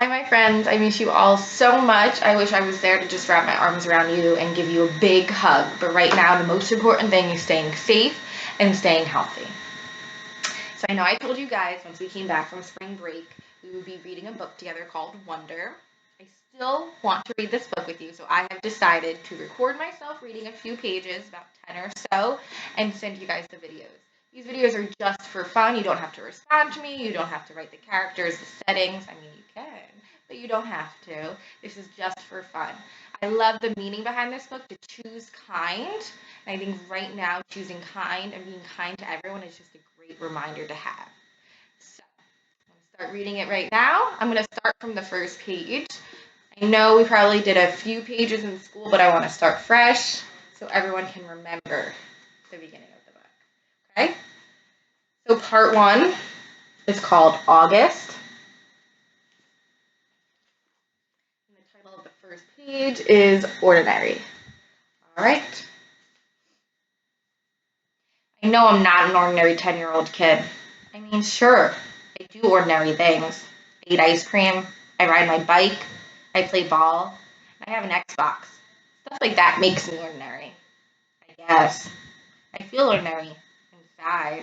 Hi, my friends. I miss you all so much. I wish I was there to just wrap my arms around you and give you a big hug. But right now, the most important thing is staying safe and staying healthy. So I know I told you guys once we came back from spring break, we would be reading a book together called Wonder. I still want to read this book with you, so I have decided to record myself reading a few pages, about 10 or so, and send you guys the videos. These videos are just for fun. You don't have to respond to me. You don't have to write the characters, the settings. I mean, you can, but you don't have to. This is just for fun. I love the meaning behind this book, to choose kind. And I think right now, choosing kind and being kind to everyone is just a great reminder to have. So, I'm going to start reading it right now. I'm going to start from the first page. I know we probably did a few pages in school, but I want to start fresh so everyone can remember the beginning of the book. Okay? So part 1 is called August. And the title of the first page is Ordinary. All right. I know I'm not an ordinary 10-year-old kid. I mean, sure, I do ordinary things. I eat ice cream, I ride my bike, I play ball, I have an Xbox. Stuff like that makes me ordinary, I guess. I feel ordinary inside.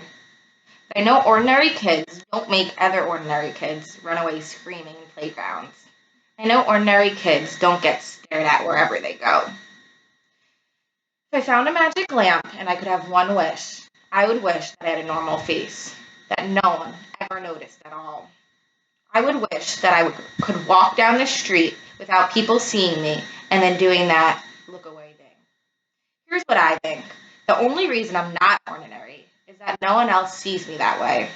But I know ordinary kids don't make other ordinary kids run away screaming in playgrounds. I know ordinary kids don't get stared at wherever they go. If I found a magic lamp and I could have one wish, I would wish that I had a normal face, that no one ever noticed at all. I would wish that I could walk down the street without people seeing me and then doing that look away thing. Here's what I think. The only reason I'm not ordinary is that no one else sees me that way.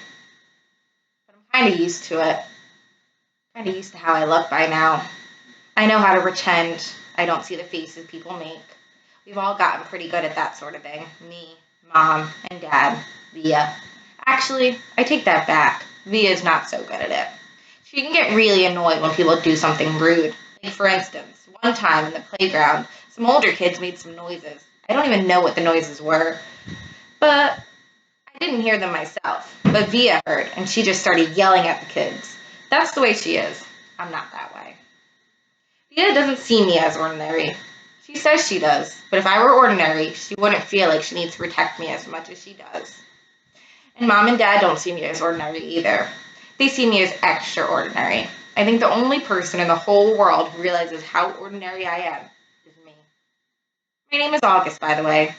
But I'm kind of used to it. Kind of used to how I look by now. I know how to pretend I don't see the faces people make. We've all gotten pretty good at that sort of thing. Me, Mom, and Dad, Via. Actually, I take that back. Via's not so good at it. She can get really annoyed when people do something rude. Like, for instance, one time in the playground, some older kids made some noises. I don't even know what the noises were. But I didn't hear them myself. But Via heard, and she just started yelling at the kids. That's the way she is. I'm not that way. Via doesn't see me as ordinary. She says she does, but if I were ordinary, she wouldn't feel like she needs to protect me as much as she does. And Mom and Dad don't see me as ordinary either. They see me as extraordinary. I think the only person in the whole world who realizes how ordinary I am is me. My name is August, by the way.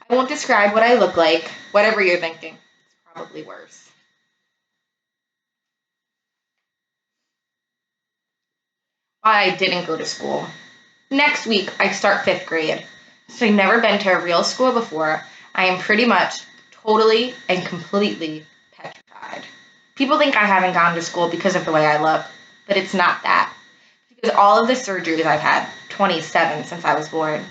I won't describe what I look like, whatever you're thinking. It's probably worse. Why I didn't go to school. Next week, I start 5th grade. So I've never been to a real school before. I am pretty much totally and completely petrified. People think I haven't gone to school because of the way I look, but it's not that. It's because all of the surgeries I've had, 27 since I was born,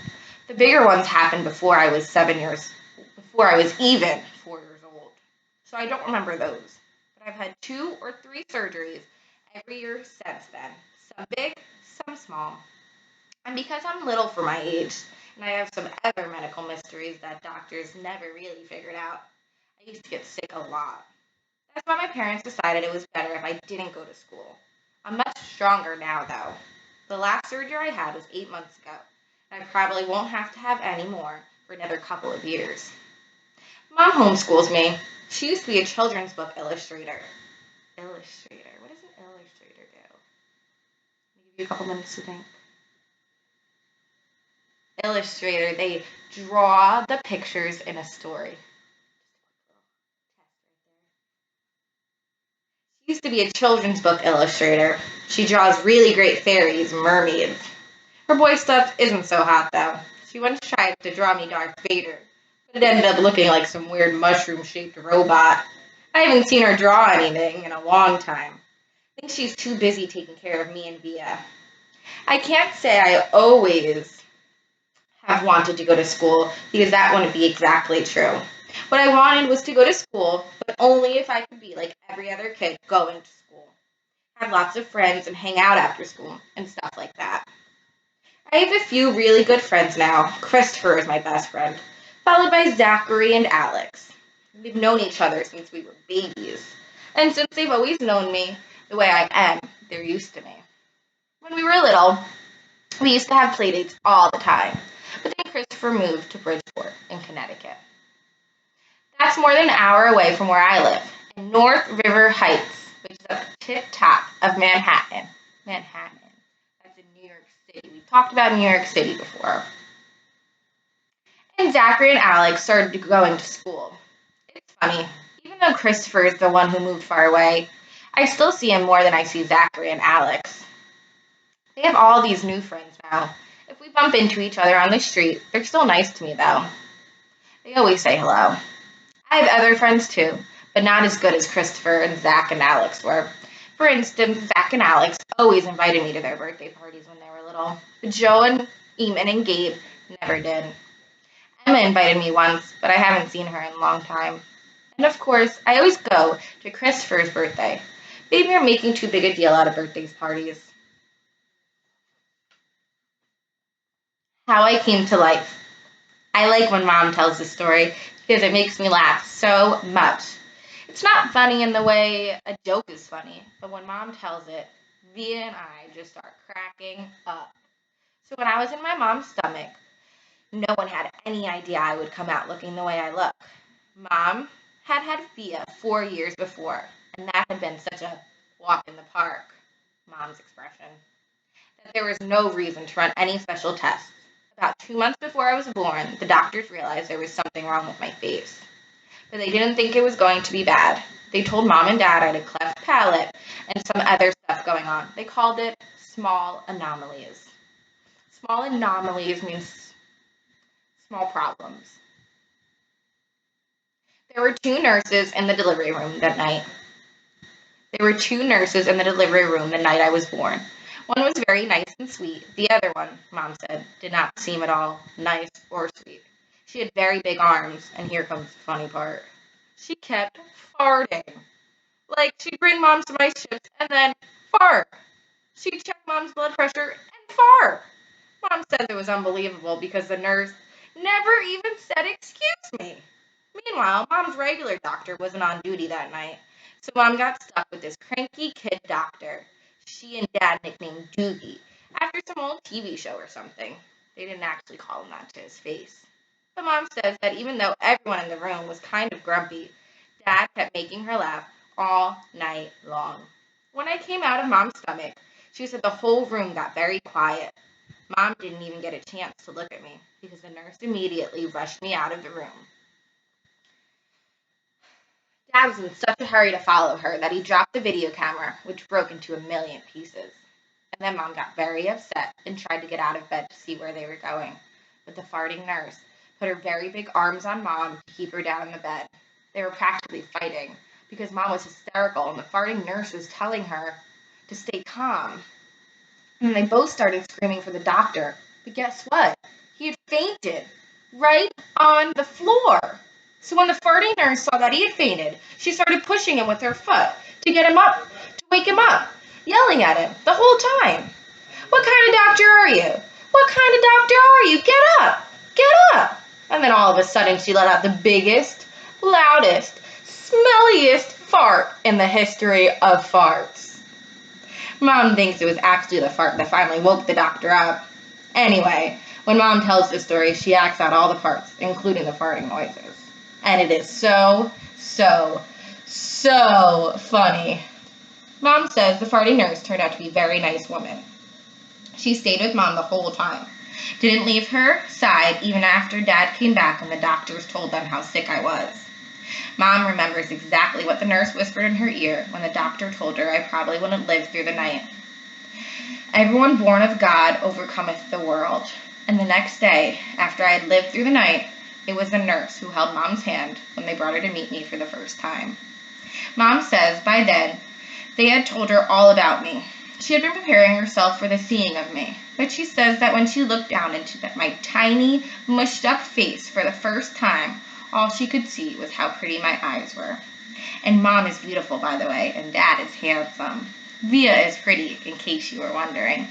the bigger ones happened before I was before I was even 4 years old. So I don't remember those. But I've had 2 or 3 surgeries every year since then. Some big, some small. And because I'm little for my age, and I have some other medical mysteries that doctors never really figured out, I used to get sick a lot. That's why my parents decided it was better if I didn't go to school. I'm much stronger now, though. The last surgery I had was 8 months ago, and I probably won't have to have any more for another couple of years. Mom homeschools me. She used to be a children's book illustrator. Illustrator? What does an illustrator do? I'll give you a couple minutes to think. Illustrator, they draw the pictures in a story. She used to be a children's book illustrator. She draws really great fairies and mermaids. Her boy stuff isn't so hot, though. She once tried to draw me Darth Vader, but it ended up looking like some weird mushroom-shaped robot. I haven't seen her draw anything in a long time. I think she's too busy taking care of me and Via. I can't say I always have wanted to go to school because that wouldn't be exactly true. What I wanted was to go to school, but only if I could be like every other kid going to school. Have lots of friends and hang out after school and stuff like that. I have a few really good friends now. Christopher is my best friend, followed by Zachary and Alex. We've known each other since we were babies. And since they've always known me the way I am, they're used to me. When we were little, we used to have playdates all the time, but then Christopher moved to Bridgeport in Connecticut. That's more than an hour away from where I live, in North River Heights, which is at the tip top of Manhattan. Manhattan. That's in New York City. We've talked about New York City before. And Zachary and Alex started going to school. It's funny, even though Christopher is the one who moved far away, I still see him more than I see Zachary and Alex. They have all these new friends now. If we bump into each other on the street, they're still nice to me though. They always say hello. I have other friends too, but not as good as Christopher and Zach and Alex were. For instance, Zach and Alex always invited me to their birthday parties when they were little, but Joe and Eamon and Gabe never did. Emma invited me once, but I haven't seen her in a long time. And of course, I always go to Christopher's birthday. Maybe you're making too big a deal out of birthday parties. How I came to life. I like when Mom tells the story because it makes me laugh so much. It's not funny in the way a joke is funny, but when Mom tells it, Via and I just start cracking up. So when I was in my mom's stomach, no one had any idea I would come out looking the way I look. Mom had Via 4 years before, and that had been such a walk in the park, Mom's expression, that there was no reason to run any special tests. About 2 months before I was born, the doctors realized there was something wrong with my face. But they didn't think it was going to be bad. They told Mom and Dad I had a cleft palate and some other stuff going on. They called it small anomalies. Small anomalies means small problems. There were 2 nurses in the delivery room that night. There were 2 nurses in the delivery room the night I was born. One was very nice and sweet. The other one, Mom said, did not seem at all nice or sweet. She had very big arms, and here comes the funny part. She kept farting. Like, she'd bring Mom some ice chips and then fart. She'd check Mom's blood pressure and fart. Mom said it was unbelievable because the nurse never even said excuse me. Meanwhile, Mom's regular doctor wasn't on duty that night, so Mom got stuck with this cranky kid doctor she and Dad nicknamed Doogie, after some old TV show or something. They didn't actually call him that to his face. But Mom says that even though everyone in the room was kind of grumpy, Dad kept making her laugh all night long. When I came out of Mom's stomach, she said the whole room got very quiet. Mom didn't even get a chance to look at me because the nurse immediately rushed me out of the room. Dad was in such a hurry to follow her that he dropped the video camera, which broke into a million pieces. And then Mom got very upset and tried to get out of bed to see where they were going. But the farting nurse put her very big arms on Mom to keep her down in the bed. They were practically fighting because Mom was hysterical and the farting nurse was telling her to stay calm. And they both started screaming for the doctor. But guess what? He had fainted right on the floor. So when the farting nurse saw that he had fainted, she started pushing him with her foot to get him up, to wake him up, yelling at him the whole time. What kind of doctor are you? What kind of doctor are you? Get up! Get up! And then all of a sudden she let out the biggest, loudest, smelliest fart in the history of farts. Mom thinks it was actually the fart that finally woke the doctor up. Anyway, when Mom tells this story, she acts out all the parts, including the farting noises. And it is so funny. Mom says the farting nurse turned out to be a very nice woman. She stayed with Mom the whole time. Didn't leave her side even after Dad came back and the doctors told them how sick I was. Mom remembers exactly what the nurse whispered in her ear when the doctor told her I probably wouldn't live through the night. Everyone born of God overcometh the world. And the next day, after I had lived through the night, it was the nurse who held Mom's hand when they brought her to meet me for the first time. Mom says by then, they had told her all about me. She had been preparing herself for the seeing of me, but she says that when she looked down into my tiny, mushed-up face for the first time, all she could see was how pretty my eyes were. And Mom is beautiful, by the way, and Dad is handsome. Via is pretty, in case you were wondering.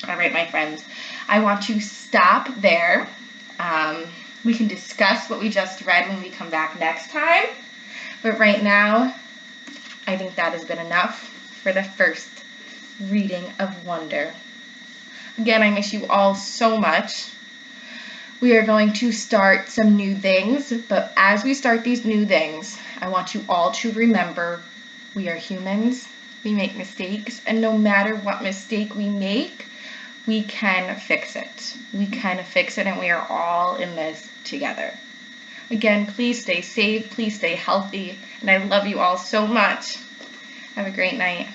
All right, my friends, I want to stop there. We can discuss what we just read when we come back next time. But right now, I think that has been enough for the first reading of wonder. Again, I miss you all so much. We are going to start some new things, but as we start these new things, I want you all to remember we are humans, we make mistakes, and no matter what mistake we make, we can fix it. We can fix it, and we are all in this together. Again, please stay safe, please stay healthy, and I love you all so much. Have a great night.